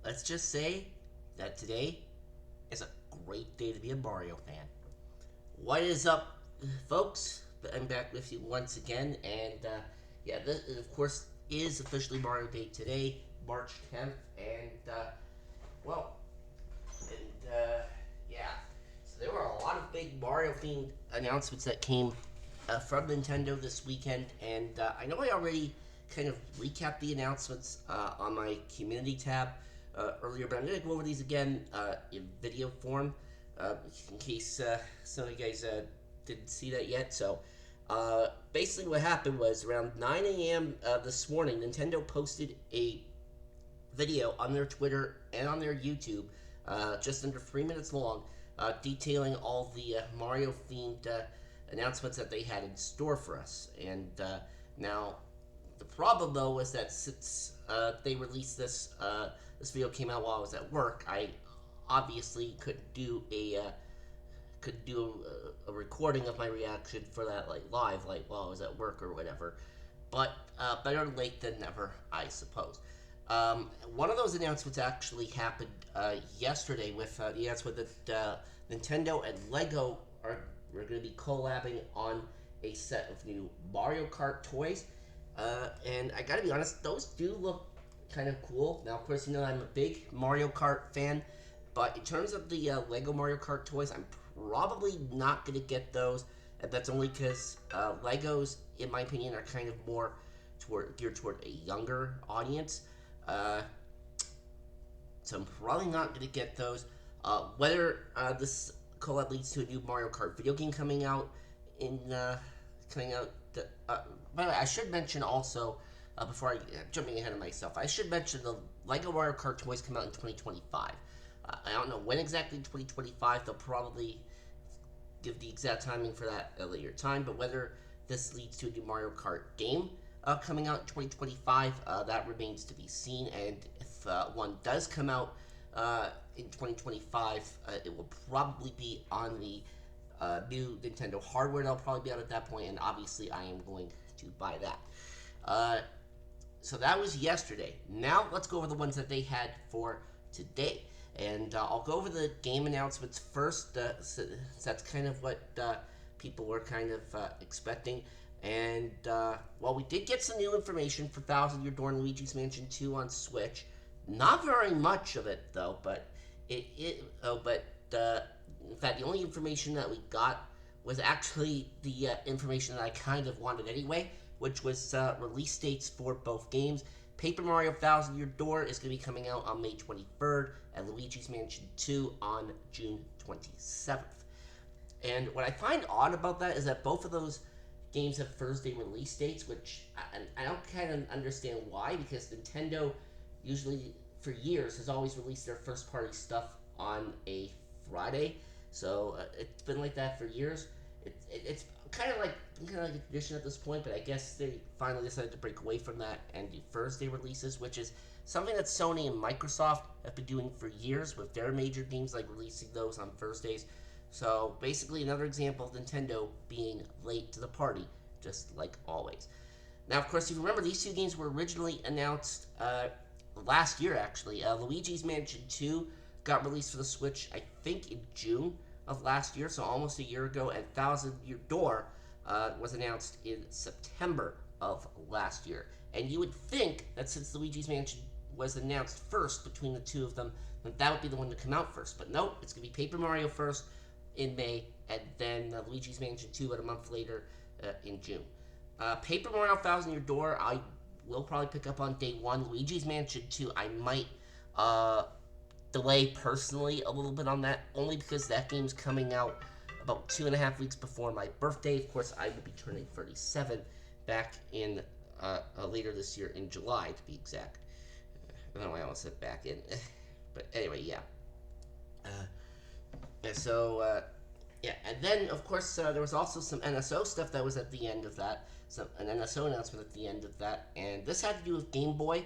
let's just say that today is a great day to be a Mario fan. What is up, folks? I'm back with you once again, and yeah, this of course is officially Mario Day today, March 10th, and well, and yeah, so there were a lot of big Mario themed announcements that came from Nintendo this weekend, and I know I already kind of recapped the announcements on my community tab earlier, but I'm going to go over these again in video form in case some of you guys didn't see that yet. So basically, what happened was around 9 a.m. This morning, Nintendo posted a video on their Twitter and on their YouTube, just under 3 minutes long, detailing all the Mario themed announcements that they had in store for us. And now, the problem though was that since they released this video came out while I was at work, I obviously could do a recording of my reaction for that like live, like while I was at work or whatever. But better late than never, I suppose. One of those announcements actually happened yesterday with the announcement that Nintendo and Lego are going to be collabing on a set of new Mario Kart toys. And I gotta be honest, those do look kind of cool. Now, of course, you know I'm a big Mario Kart fan, but in terms of the Lego Mario Kart toys, I'm probably not gonna get those. And that's only because Legos, in my opinion, are kind of more geared toward a younger audience. Uh, so I'm probably not gonna get those. Whether this collab leads to a new Mario Kart video game in coming out. By the way, I should mention also before I jumping ahead of myself, I should mention the Lego Mario Kart toys come out in 2025. I don't know when exactly in 2025. They'll probably give the exact timing for that at a later time. But whether this leads to a new Mario Kart game coming out in 2025, that remains to be seen. And if one does come out in 2025, it will probably be on the new Nintendo hardware that'll probably be out at that point, and obviously I am going to buy that. So that was yesterday. Now let's go over the ones that they had for today. And I'll go over the game announcements first, so that's kind of what people were kind of expecting. And well, we did get some new information for Thousand Year Door and Luigi's Mansion 2 on Switch. Not very much of it though, but in fact, the only information that we got was actually the information that I kind of wanted anyway, which was release dates for both games. Paper Mario Thousand Year Door is going to be coming out on May 23rd, and Luigi's Mansion 2 on June 27th. And what I find odd about that is that both of those games have Thursday release dates, which I don't kind of understand why, because Nintendo usually, for years, has always released their first party stuff on a Friday. So it's been like that for years. It's kind of like a tradition at this point, but I guess they finally decided to break away from that and do Thursday releases, which is something that Sony and Microsoft have been doing for years with their major games, like releasing those on Thursdays. So basically, another example of Nintendo being late to the party, just like always. Now, of course, if you remember, these two games were originally announced last year, actually. Luigi's Mansion 2 got released for the Switch, I think, in June of last year, so almost a year ago, and Thousand Year Door was announced in September of last year. And you would think that since Luigi's Mansion was announced first between the two of them, that would be the one to come out first. But nope, it's going to be Paper Mario first in May, and then Luigi's Mansion 2 about a month later in June. Paper Mario Thousand Year Door, I will probably pick up on day one. Luigi's Mansion 2, I might delay personally a little bit on that, only because that game's coming out about 2.5 weeks before my birthday. Of course, I will be turning 37 back in later this year in July, to be exact. I don't know why I almost said back in, but anyway, yeah. And so, yeah, and then of course there was also some NSO stuff that was at the end of that, an NSO announcement at the end of that, and this had to do with Game Boy.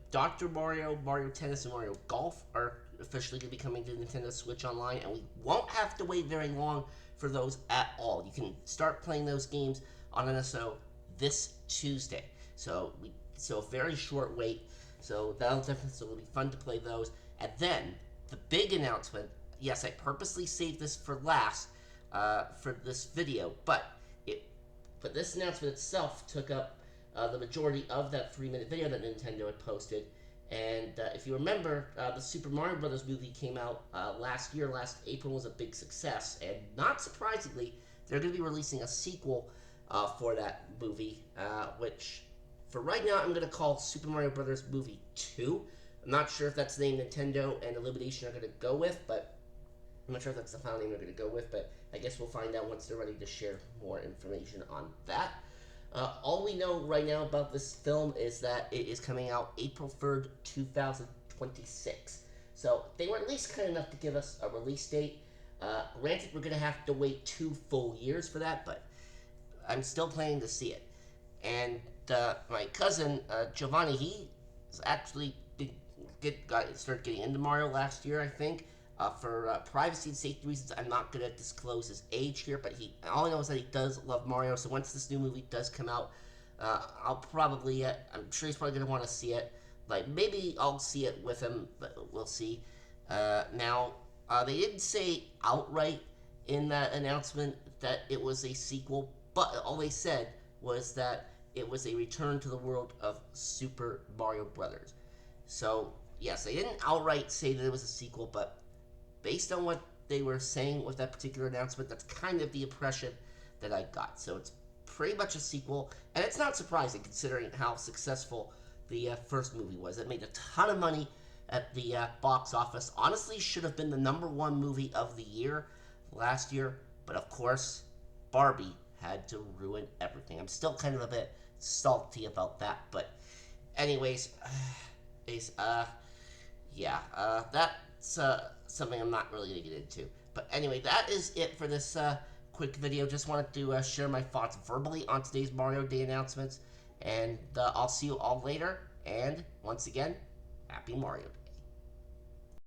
Dr. Mario, Mario Tennis, and Mario Golf are officially going to be coming to Nintendo Switch Online, and we won't have to wait very long for those at all. You can start playing those games on NSO this Tuesday. So a very short wait. So that'll definitely be fun to play those. And then the big announcement. Yes, I purposely saved this for last for this video, but this announcement itself took up the majority of that 3-minute video that Nintendo had posted. And if you remember, the Super Mario Brothers movie came out last year. Last April was a big success, and not surprisingly, they're going to be releasing a sequel for that movie, which for right now I'm going to call Super Mario Brothers Movie 2. I'm not sure if that's the name Nintendo and Illumination are going to go with, but I'm not sure if that's the final name they're going to go with, but I guess we'll find out once they're ready to share more information on that. All we know right now about this film is that it is coming out April 3rd, 2026. So they were at least kind enough to give us a release date. Granted, we're going to have to wait 2 full years for that, but I'm still planning to see it. And my cousin, Giovanni, he actually started getting into Mario last year, I think. For privacy and safety reasons, I'm not going to disclose his age here, but all I know is that he does love Mario, so once this new movie does come out, I'm sure he's probably going to want to see it. Like, maybe I'll see it with him, but we'll see. Now, they didn't say outright in that announcement that it was a sequel, but all they said was that it was a return to the world of Super Mario Brothers. So, yes, they didn't outright say that it was a sequel, but based on what they were saying with that particular announcement, that's kind of the impression that I got. So it's pretty much a sequel, and it's not surprising considering how successful the first movie was. It made a ton of money at the box office. Honestly, should have been the #1 movie of the year last year, but of course, Barbie had to ruin everything. I'm still kind of a bit salty about that, but anyways, that's something I'm not really going to get into. But anyway, that is it for this quick video. Just wanted to share my thoughts verbally on today's Mario Day announcements. And I'll see you all later. And once again, Happy Mario Day.